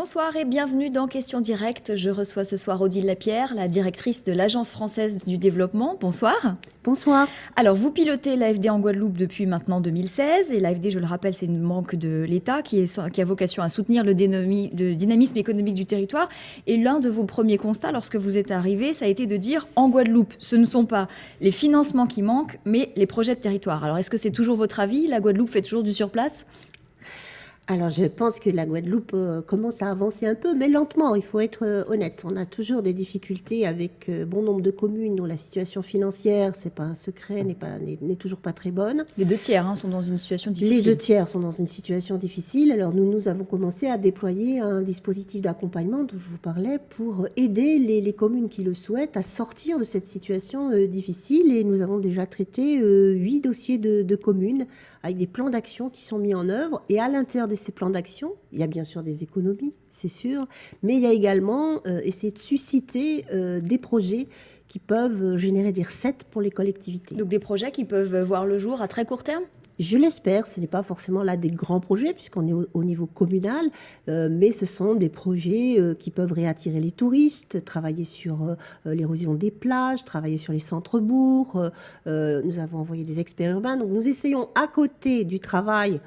Bonsoir et bienvenue dans Questions Directes. Je reçois ce soir Odile Lapierre, la directrice de l'Agence française du développement. Bonsoir. Bonsoir. Alors, vous pilotez l'AFD en Guadeloupe depuis maintenant 2016. Et l'AFD, je le rappelle, c'est une banque de l'État qui a vocation à soutenir le dynamisme économique du territoire. Et l'un de vos premiers constats, lorsque vous êtes arrivé, ça a été de dire en Guadeloupe, ce ne sont pas les financements qui manquent, mais les projets de territoire. Alors, est-ce que c'est toujours votre avis? La Guadeloupe fait toujours du surplace? Alors, je pense que la Guadeloupe commence à avancer un peu, mais lentement, il faut être honnête. On a toujours des difficultés avec bon nombre de communes dont la situation financière, c'est pas un secret, n'est toujours pas très bonne. Les 2 tiers sont dans une situation difficile. Les 2 tiers sont dans une situation difficile. Alors, nous avons commencé à déployer un dispositif d'accompagnement dont je vous parlais pour aider les communes qui le souhaitent à sortir de cette situation difficile. Et nous avons déjà traité 8 dossiers de communes avec des plans d'action qui sont mis en œuvre. Et à l'intérieur de ces plans d'action, il y a bien sûr des économies, c'est sûr, mais il y a également essayer de susciter des projets qui peuvent générer des recettes pour les collectivités. Donc des projets qui peuvent voir le jour à très court terme? Je l'espère, ce n'est pas forcément là des grands projets puisqu'on est au niveau communal, mais ce sont des projets qui peuvent réattirer les touristes, travailler sur l'érosion des plages, travailler sur les centres-bourgs. Nous avons envoyé des experts urbains, donc nous essayons à côté du travail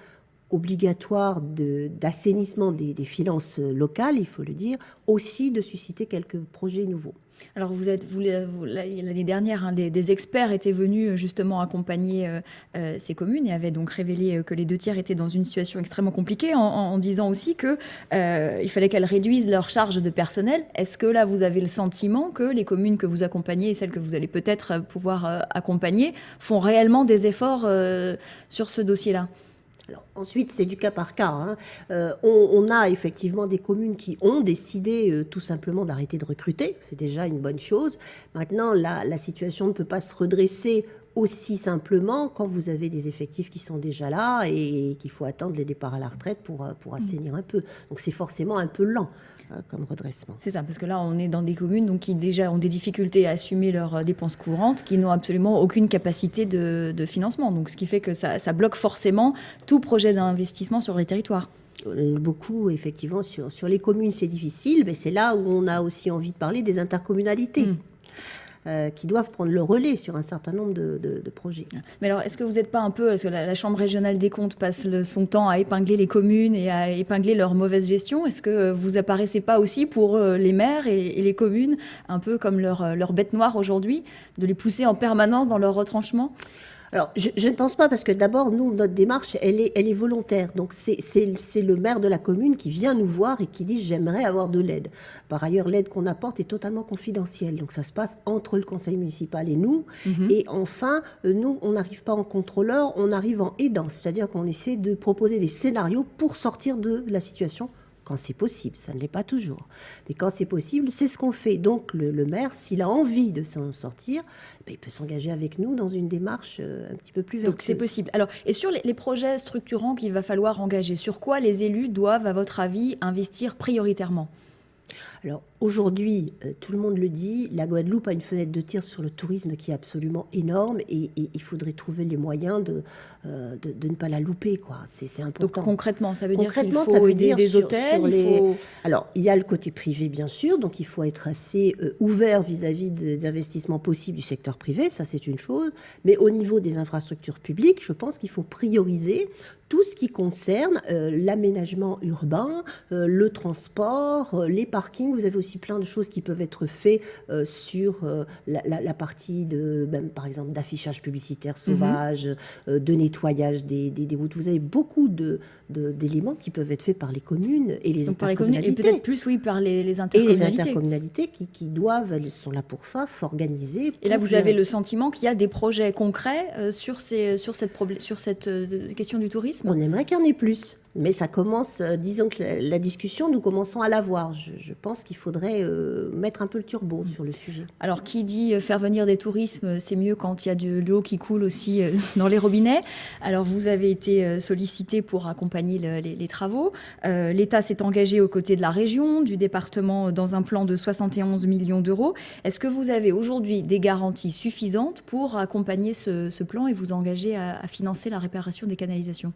obligatoire d'assainissement des finances locales, il faut le dire, aussi de susciter quelques projets nouveaux. Alors l'année dernière, des experts étaient venus justement accompagner ces communes et avaient donc révélé que les 2 tiers étaient dans une situation extrêmement compliquée en disant aussi qu'il fallait qu'elles réduisent leur charge de personnel. Est-ce que là, vous avez le sentiment que les communes que vous accompagnez et celles que vous allez peut-être pouvoir accompagner font réellement des efforts sur ce dossier-là ? Alors, ensuite, c'est du cas par cas. On a effectivement des communes qui ont décidé tout simplement d'arrêter de recruter. C'est déjà une bonne chose. Maintenant, la situation ne peut pas se redresser aussi simplement quand vous avez des effectifs qui sont déjà là et qu'il faut attendre les départs à la retraite pour assainir un peu. Donc, c'est forcément un peu lent comme redressement. C'est ça, parce que là, on est dans des communes donc, qui déjà ont des difficultés à assumer leurs dépenses courantes, qui n'ont absolument aucune capacité de financement. Donc, ce qui fait que ça bloque forcément tout projet d'investissement sur les territoires. Beaucoup, effectivement, sur les communes, c'est difficile, mais c'est là où on a aussi envie de parler des intercommunalités. Qui doivent prendre le relais sur un certain nombre de projets. Mais alors, est-ce que vous n'êtes pas un peu... Parce que la Chambre régionale des comptes passe son temps à épingler les communes et à épingler leur mauvaise gestion. Est-ce que vous apparaissez pas aussi pour les maires et les communes, un peu comme leur bête noire aujourd'hui, de les pousser en permanence dans leur retranchement ? Alors, je ne pense pas, parce que d'abord, nous, notre démarche, elle est volontaire. Donc, c'est le maire de la commune qui vient nous voir et qui dit « j'aimerais avoir de l'aide ». Par ailleurs, l'aide qu'on apporte est totalement confidentielle. Donc, ça se passe entre le conseil municipal et nous. Et enfin, nous, on n'arrive pas en contrôleur, on arrive en aidant. C'est-à-dire qu'on essaie de proposer des scénarios pour sortir de la situation quand c'est possible. Ça ne l'est pas toujours. Mais quand c'est possible, c'est ce qu'on fait. Donc, le maire, s'il a envie de s'en sortir, il peut s'engager avec nous dans une démarche un petit peu plus vertueuse. Donc, c'est possible. Alors, et sur les projets structurants qu'il va falloir engager, sur quoi les élus doivent, à votre avis, investir prioritairement ? Alors aujourd'hui, tout le monde le dit, la Guadeloupe a une fenêtre de tir sur le tourisme qui est absolument énorme et il faudrait trouver les moyens de ne pas la louper, quoi. C'est important. Donc concrètement, ça veut dire qu'il ça faut veut aider dire des hôtels Alors, il y a le côté privé, bien sûr, donc il faut être assez ouvert vis-à-vis des investissements possibles du secteur privé, ça c'est une chose, mais au niveau des infrastructures publiques, je pense qu'il faut prioriser tout ce qui concerne l'aménagement urbain, le transport, les parkings. Vous avez aussi plein de choses qui peuvent être faites sur la partie par exemple, d'affichage publicitaire sauvage, de nettoyage des routes. Vous avez beaucoup d'éléments qui peuvent être faits par les communes et les intercommunalités. Et peut-être plus, oui, par les intercommunalités. Et les intercommunalités qui doivent, elles sont là pour ça, s'organiser. Et là, vous avez le sentiment qu'il y a des projets concrets sur cette question du tourisme ? On aimerait qu'il y en ait plus. Mais ça commence, disons que la discussion, nous commençons à l'avoir. Je pense qu'il faudrait mettre un peu le turbo sur le sujet. Alors, qui dit faire venir des tourismes, c'est mieux quand il y a de l'eau qui coule aussi dans les robinets. Alors, vous avez été sollicité pour accompagner les travaux. L'État s'est engagé aux côtés de la région, du département, dans un plan de 71 millions d'euros. Est-ce que vous avez aujourd'hui des garanties suffisantes pour accompagner ce plan et vous engager à financer la réparation des canalisations ?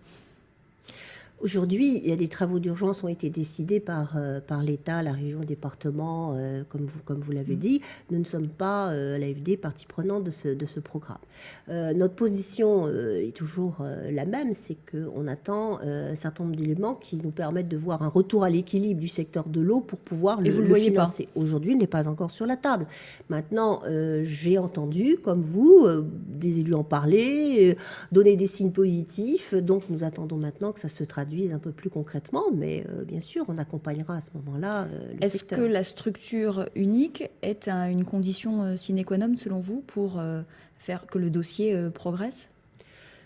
Aujourd'hui, les travaux d'urgence ont été décidés par l'État, la région, le département, comme vous l'avez dit. Nous ne sommes pas, à l'AFD, partie prenante de ce programme. Notre position est toujours la même, c'est qu'on attend un certain nombre d'éléments qui nous permettent de voir un retour à l'équilibre du secteur de l'eau pour pouvoir le financer. Aujourd'hui, il n'est pas encore sur la table. Maintenant, j'ai entendu, comme vous, des élus en parler, donner des signes positifs. Donc, nous attendons maintenant que ça se traduise un peu plus concrètement, mais bien sûr, on accompagnera à ce moment-là le Est-ce secteur. que la structure unique est une condition sine qua non, selon vous, pour faire que le dossier progresse ?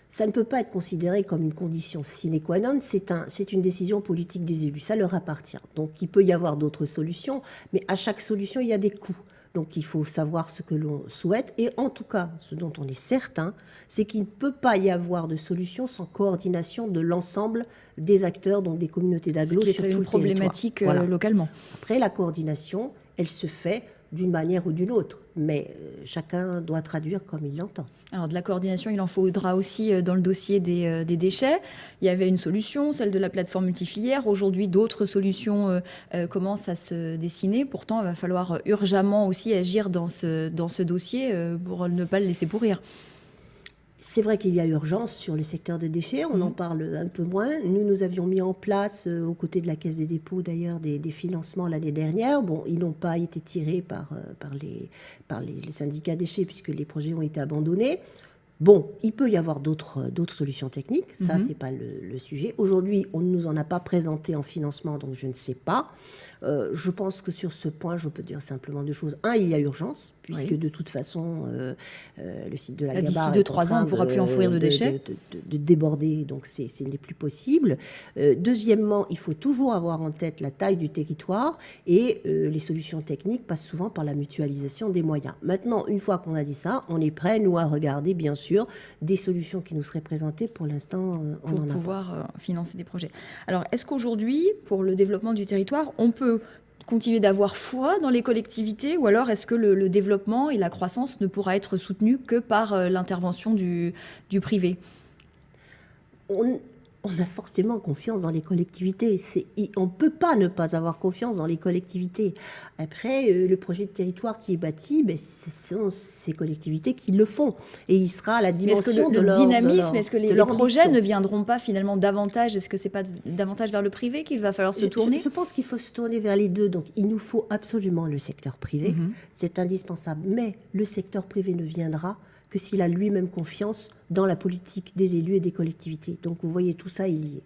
Ça ne peut pas être considéré comme une condition sine qua non, c'est une décision politique des élus, ça leur appartient. Donc il peut y avoir d'autres solutions, mais à chaque solution, il y a des coûts. Donc il faut savoir ce que l'on souhaite, et en tout cas, ce dont on est certain, c'est qu'il ne peut pas y avoir de solution sans coordination de l'ensemble des acteurs, donc des communautés d'agglomération sur tout le territoire. C'est une problématique localement. Après, la coordination, elle se fait d'une manière ou d'une autre, mais chacun doit traduire comme il l'entend. Alors de la coordination, il en faudra aussi dans le dossier des déchets. Il y avait une solution, celle de la plateforme multifilière. Aujourd'hui, d'autres solutions commencent à se dessiner. Pourtant, il va falloir urgemment aussi agir dans ce dossier pour ne pas le laisser pourrir. C'est vrai qu'il y a urgence sur le secteur des déchets, on en parle un peu moins. Nous avions mis en place, aux côtés de la Caisse des dépôts d'ailleurs, des financements l'année dernière. Bon, ils n'ont pas été tirés par les syndicats déchets puisque les projets ont été abandonnés. Bon, il peut y avoir d'autres solutions techniques, ça c'est pas le sujet. Aujourd'hui, on ne nous en a pas présenté en financement, donc je ne sais pas. Je pense que sur ce point, je peux dire simplement deux choses. Un, il y a urgence, puisque de toute façon, le site de la Gabarre d'ici 2-3 ans, on ne pourra plus enfouir de déchets. De déborder, donc ce n'est plus possible. Deuxièmement, il faut toujours avoir en tête la taille du territoire, et les solutions techniques passent souvent par la mutualisation des moyens. Maintenant, une fois qu'on a dit ça, on est prêt, nous, à regarder, bien sûr, des solutions qui nous seraient présentées. Pour l'instant, on en a pas. Pour pouvoir financer des projets. Alors, est-ce qu'aujourd'hui, pour le développement du territoire, on peut continuer d'avoir foi dans les collectivités, ou alors est-ce que le développement et la croissance ne pourra être soutenu que par l'intervention du privé ? On a forcément confiance dans les collectivités. On ne peut pas ne pas avoir confiance dans les collectivités. Après, le projet de territoire qui est bâti, ce sont ces collectivités qui le font. Et il sera à la dimension de leur dynamisme, est-ce que les projets ne viendront pas finalement davantage ? Est-ce que ce n'est pas davantage vers le privé qu'il va falloir se tourner ? Je pense qu'il faut se tourner vers les deux. Donc, il nous faut absolument le secteur privé. C'est indispensable. Mais le secteur privé ne viendra que s'il a lui-même confiance dans la politique des élus et des collectivités. Donc vous voyez, tout ça est lié.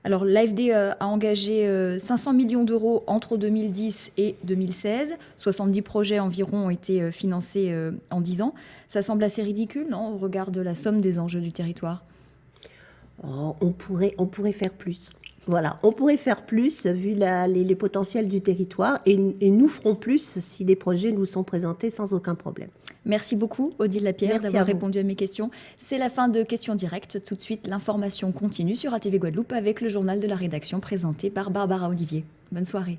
Alors l'AFD a engagé 500 millions d'euros entre 2010 et 2016. 70 projets environ ont été financés en 10 ans. Ça semble assez ridicule, non, au regard de la somme des enjeux du territoire ? On pourrait faire plus. Voilà, on pourrait faire plus vu les potentiels du territoire, et nous ferons plus si des projets nous sont présentés sans aucun problème. Merci beaucoup, Odile Lapierre, d'avoir répondu à mes questions. C'est la fin de Questions Directes. Tout de suite, l'information continue sur ATV Guadeloupe avec le journal de la rédaction présenté par Barbara Olivier. Bonne soirée.